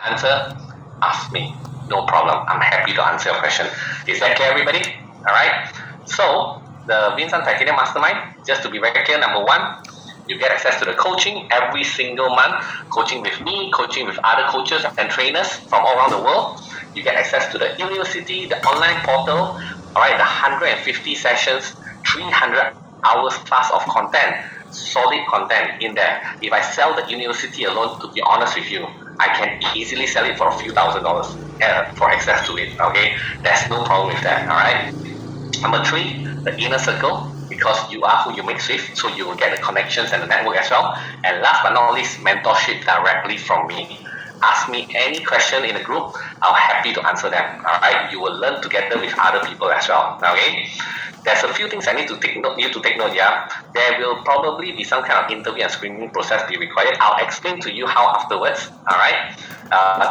answer, ask me. No problem. I'm happy to answer your question. Is that clear, everybody? All right. So the Vincent Titanium Mastermind, just to be very clear, number one, you get access to the coaching every single month, coaching with me, coaching with other coaches and trainers from all around the world. You get access to the university, the online portal, all right, the 150 sessions, 300 hours plus of content, solid content in there. If I sell the university alone, to be honest with you, I can easily sell it for a few $1,000s for access to it, okay? There's no problem with that, all right? Number three, the inner circle, because you are who you mix with, so you will get the connections and the network as well. And last but not least, mentorship directly from me. Ask me any question in the group, I'll happy to answer them. All right, you will learn together with other people as well. Okay, there's a few things I need to take note. Yeah, there will probably be some kind of interview and screening process be required. I'll explain to you how afterwards. All right,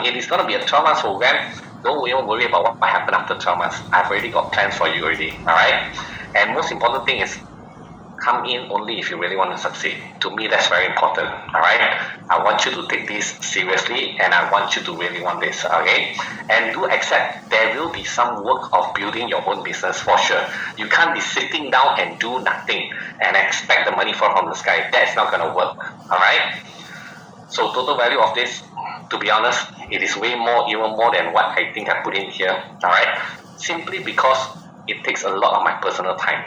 it is going to be a 12-month program. Don't even worry about what happened after 12 months. I've already got plans for you already. All right, and most important thing is, come in only if you really want to succeed. To me, that's very important. All right, I want you to take this seriously, and I want you to really want this. Okay, and do accept there will be some work of building your own business for sure. You can't be sitting down and do nothing and expect the money fall from the sky. That's not going to work. All right. So total value of this, to be honest, it is way more, even more than what I think I put in here. All right, simply because it takes a lot of my personal time.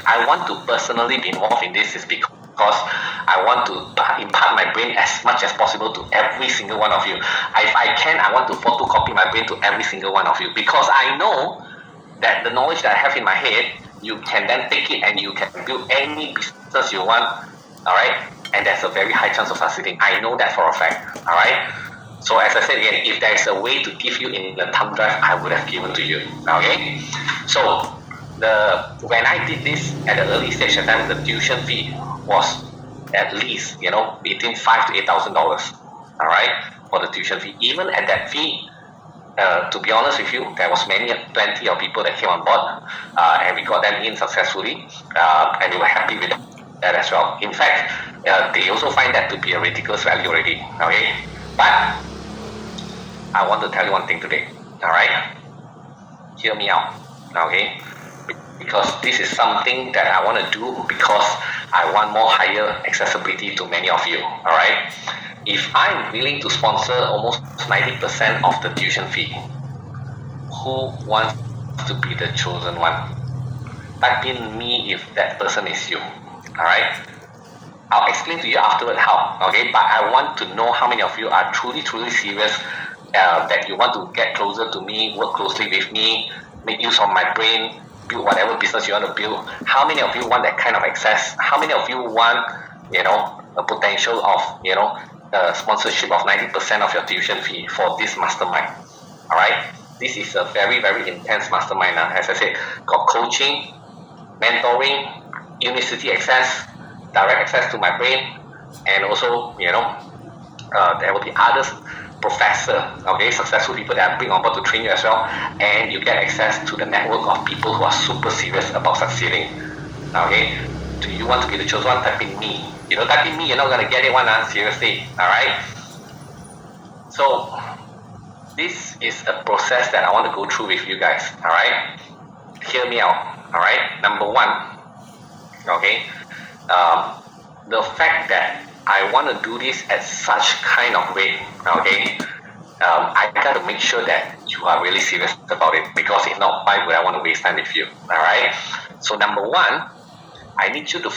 I want to personally be involved in this is because I want to impart my brain as much as possible to every single one of you. If I can, I want to photocopy my brain to every single one of you, because I know that the knowledge that I have in my head, you can then take it and you can build any business you want, all right? And there's a very high chance of succeeding. I know that for a fact, all right? So as I said again, if there is a way to give you in the thumb drive, I would have given to you, okay? So when I did this at the early stage of time, the tuition fee was at least, between $5,000 to $8,000, all right, for the tuition fee. Even at that fee, to be honest with you, there was plenty of people that came on board, and we got them in successfully, and we were happy with that as well. In fact, they also find that to be a ridiculous value already, okay? But I want to tell you one thing today, all right? Hear me out, okay? Because this is something that I want to do because I want more higher accessibility to many of you, all right? If I'm willing to sponsor almost 90% of the tuition fee, who wants to be the chosen one? Type in me if that person is you, all right? I'll explain to you afterward how, okay? But I want to know how many of you are truly, truly serious that you want to get closer to me, work closely with me, make use of my brain, build whatever business you want to build. How many of you want that kind of access? How many of you want, a potential of, sponsorship of 90% of your tuition fee for this mastermind? All right. This is a very, very intense mastermind. As I said, got coaching, mentoring, university access, direct access to my brain, and also, there will be others, professor, okay, successful people that I bring on board to train you as well, and you get access to the network of people who are super serious about succeeding. Okay, do you want to be the chosen one? Type in me. You don't type in me, you're not gonna get it one, seriously. All right. So this is a process that I want to go through with you guys. All right. Hear me out. All right. Number one, okay, the fact that I want to do this at such kind of rate, okay, I got to make sure that you are really serious about it, because if not, why would I want to waste time with you, all right? So number one, I need you to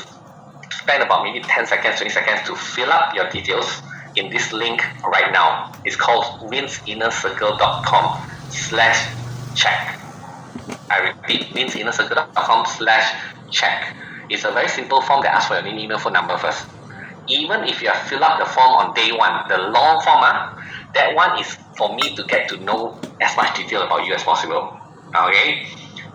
spend about maybe 10 seconds, 20 seconds to fill up your details in this link right now. It's called winsinnercircle.com/check. I repeat, winsinnercircle.com/check. It's a very simple form that asks for your name, email, phone number first. Even if you have filled up the form on day one, the long form, that one is for me to get to know as much detail about you as possible. Okay?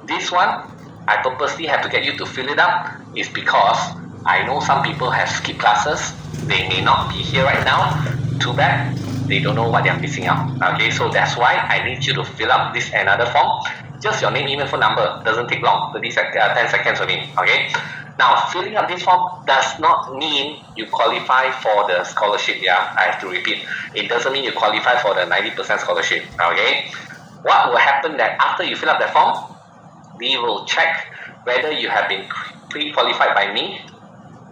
This one, I purposely have to get you to fill it up, is because I know some people have skipped classes. They may not be here right now. Too bad. They don't know what they're missing out. Okay? So that's why I need you to fill up this another form. Just your name, email, phone number. Doesn't take long. 10 seconds only. Okay? Now, filling up this form does not mean you qualify for the scholarship. Yeah, I have to repeat. It doesn't mean you qualify for the 90% scholarship. Okay. What will happen that after you fill up that form, we will check whether you have been pre-qualified by me.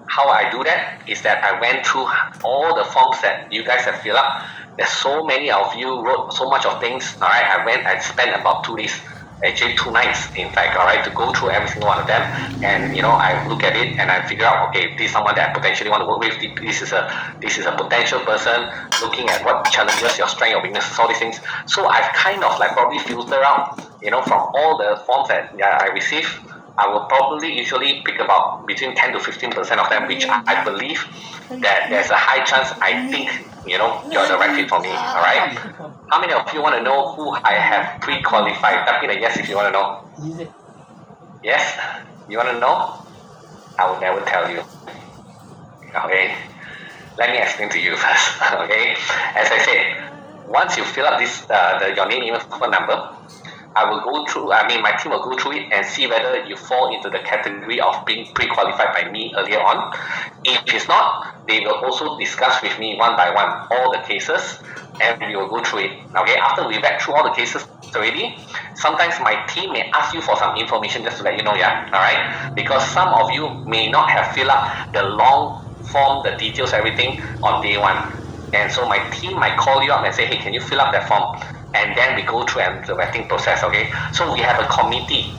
How I do that is that I went through all the forms that you guys have filled up. There's so many of you wrote so much of things. All right, I spent about 2 days, actually 2 nights, in fact. All right, to go through every single one of them, and I look at it and I figure out, okay, this is someone that I potentially want to work with. This is a potential person, looking at what challenges, your strength, your weaknesses, all these things. So I've kind of like probably filtered out, from all the forms that I receive. I will probably usually pick about between 10 to 15% of them, which I believe that there's a high chance I think, you're the right fit for me. All right. How many of you want to know who I have pre-qualified? Type in a yes if you want to know. Yes? You want to know? I will never tell you. Okay. Let me explain to you first. Okay. As I said, once you fill up this, your name, email, phone number, my team will go through it and see whether you fall into the category of being pre-qualified by me earlier on. If it's not, they will also discuss with me one by one all the cases, and we will go through it. Okay, after we read through all the cases already, sometimes my team may ask you for some information just to let you know, alright? Because some of you may not have filled up the long form, the details, everything on day one. And so my team might call you up and say, hey, can you fill up that form? And then we go through the vetting process, okay? So we have a committee,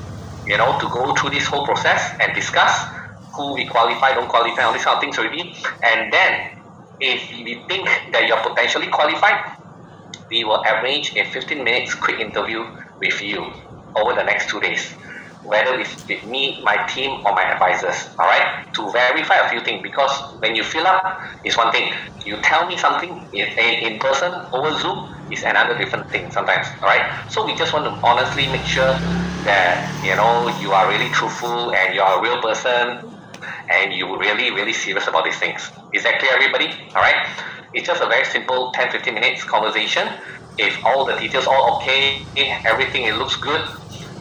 to go through this whole process and discuss who we qualify, don't qualify, all these kind of things already. And then, if we think that you're potentially qualified, we will arrange a 15 minutes quick interview with you over the next 2 days. Whether it's with me, my team, or my advisors, alright? To verify a few things, because when you fill up, it's one thing. You tell me something in person, over Zoom, is another different thing sometimes, alright? So we just want to honestly make sure that, you are really truthful and you are a real person and you're really, really serious about these things. Is that clear, everybody? Alright? It's just a very simple 10-15 minutes conversation. If all the details are okay, everything it looks good,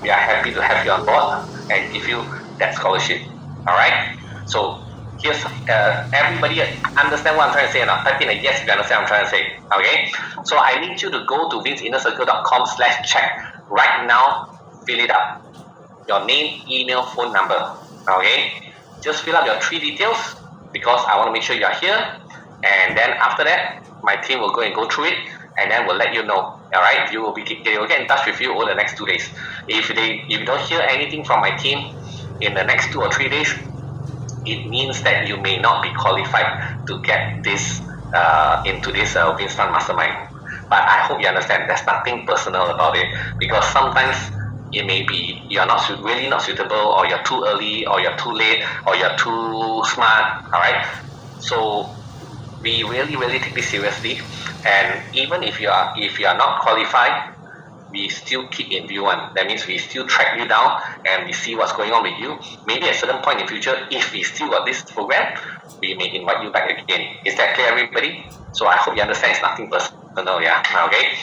we are happy to have you on board and give you that scholarship. Alright? So here's everybody understand what I'm trying to say now? Type in a yes if you understand what I'm trying to say. Okay? So I need you to go to vinceinnercircle.com/check right now. Fill it up. Your name, email, phone number. Okay? Just fill up your 3 details because I want to make sure you are here. And then after that, my team will go through it, and then we'll let you know. Alright? They will get in touch with you over the next 2 days. If you don't hear anything from my team in the next 2 or 3 days, it means that you may not be qualified to get this into this Winston Mastermind. But I hope you understand there's nothing personal about it, because sometimes it may be you're really not suitable, or you're too early, or you're too late, or you're too smart. Alright? So we really, really take this seriously, and even if you are not qualified, we still keep in view one. That means we still track you down and we see what's going on with you. Maybe at a certain point in the future, if we still got this program, we may invite you back again. Is that clear, everybody? So I hope you understand it's nothing personal, okay?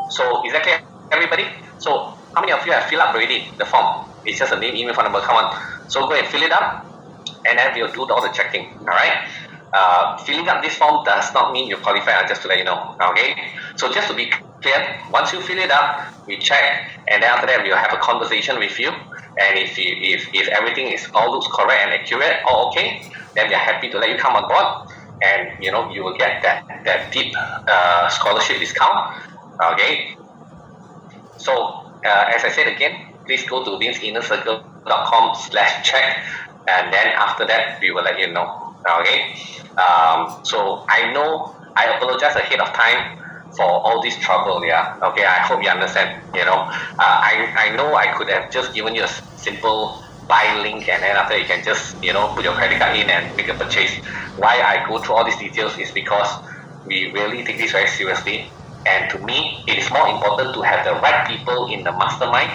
So is that clear, everybody? So how many of you have filled up already the form? It's just a name, email, phone number. Come on. So go and fill it up, and then we'll do all the checking. Alright? Filling up this form does not mean you qualify, just to let you know. Okay? So just to be clear, once you fill it up, we check, and then after that we'll have a conversation with you. And if everything is all looks correct and accurate, all okay, then we are happy to let you come on board, and you will get that deep scholarship discount. Okay? So as I said again, please go to vinceinnercircle.com/check, and then after that we will let you know. Okay? So I apologize ahead of time for all this trouble. Okay, I hope you understand. I know I could have just given you a simple buy link, and then after you can just put your credit card in and make a purchase. Why I go through all these details is because we really take this very seriously, and to me it is more important to have the right people in the mastermind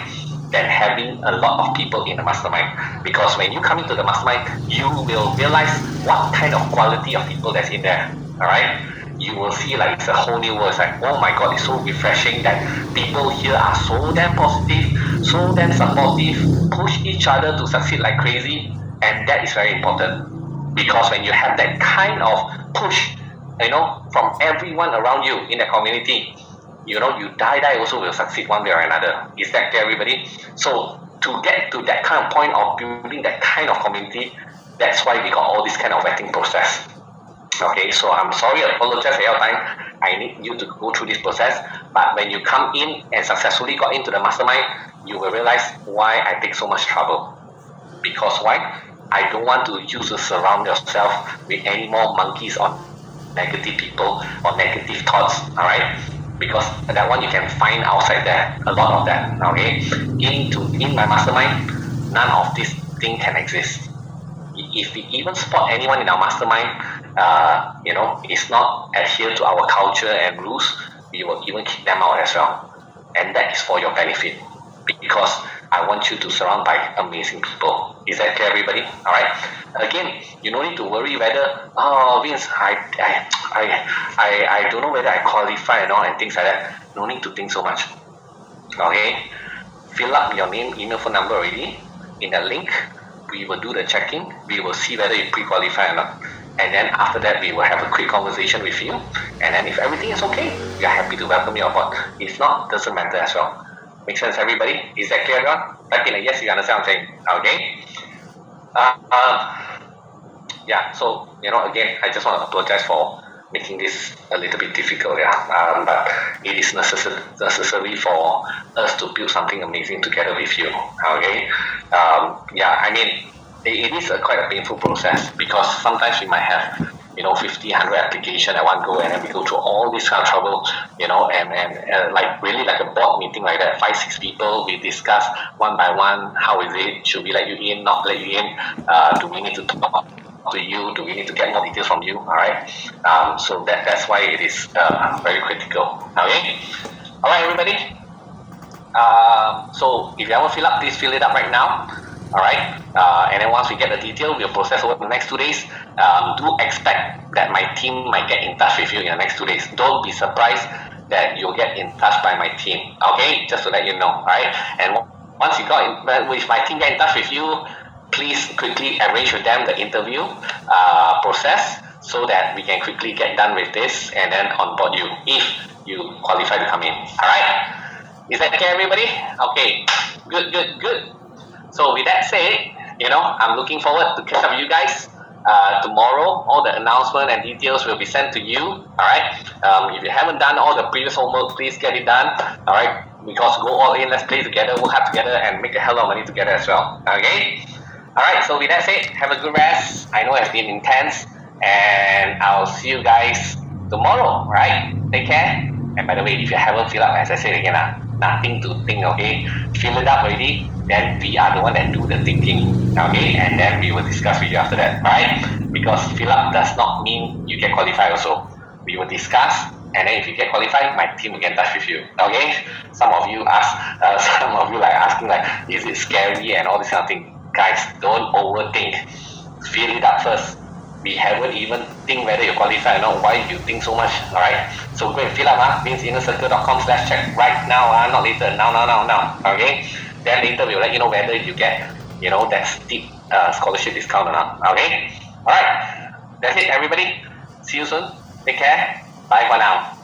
than having a lot of people in the mastermind. Because when you come into the mastermind, you will realize what kind of quality of people that's in there. Alright? You will see like it's a whole new world. It's like, oh my god, it's so refreshing that people here are so damn positive, so damn supportive, push each other to succeed like crazy. And that is very important, because when you have that kind of push, from everyone around you in the community, you die also will succeed one way or another. Is that clear, everybody? So to get to that kind of point of building that kind of community, that's why we got all this kind of vetting process. Okay, so I'm sorry, I apologize for your time. I need you to go through this process. But when you come in and successfully got into the mastermind, you will realize why I take so much trouble. Because why? I don't want you to surround yourself with any more monkeys or negative people or negative thoughts, alright? Because that one you can find outside there, a lot of that, okay? In my mastermind, none of this thing can exist. If we even spot anyone in our mastermind, is not adhere to our culture and rules, we will even kick them out as well. And that is for your benefit, because I want you to surround by amazing people. Is that clear, everybody? All right. Again, you don't need to worry whether, Vince, I don't know whether I qualify and all and things like that. No need to think so much. Okay. Fill up your name, email, phone number already in the link. We will do the checking. We will see whether you pre-qualify or not. And then after that, we will have a quick conversation with you. And then if everything is okay, we are happy to welcome you on board. If not, doesn't matter as well. Make sense, everybody? Is that clear, everyone? Type in a yes, you understand what I'm saying. Okay? Yeah, so, again, I just want to apologize for making this a little bit difficult, yeah. But it is necessary for us to build something amazing together with you, okay? It is quite a painful process, because sometimes we might have 50, 100 application at one go, and then we go through all this kind of trouble, and like really like a board meeting like that, 5, 6 people, we discuss one by one, how is it, should we let you in, not let you in, do we need to talk to you, do we need to get more details from you, all right? So that's why it is very critical, okay? All right, everybody? So if you haven't filled up, please fill it up right now. All right, and then once we get the detail, we'll process over the next 2 days. Do expect that my team might get in touch with you in the next 2 days. Don't be surprised that you'll get in touch by my team. Okay, just to let you know. All right, and once if my team get in touch with you, please quickly arrange with them the interview process, so that we can quickly get done with this and then onboard you if you qualify to come in. All right, is that okay, everybody? Okay, good. So with that said, I'm looking forward to catch up with you guys tomorrow. All the announcement and details will be sent to you. All right. If you haven't done all the previous homework, please get it done. All right. Because go all in, let's play together, work hard together, and make a hell of money together as well. Okay. All right. So with that said, have a good rest. I know it's been intense, and I'll see you guys tomorrow. All right. Take care. And by the way, if you haven't filled up, as I said again, nothing to think, okay? Fill it up already, then we are the one that do the thinking, okay? And then we will discuss with you after that, alright? Because fill up does not mean you get qualified also. We will discuss, and then if you get qualified, my team will get in touch with you, okay? Some of you asking like, is it scary and all this kind of thing. Guys, don't overthink. Fill it up first. We haven't even think whether you qualify or not. Why you think so much? Alright. So go and fill up vinceinnercircle.com/check right now. Not later. Now. Okay. Then later we'll let you know whether you get that steep scholarship discount or not. Okay. Alright. That's it, everybody. See you soon. Take care. Bye for now.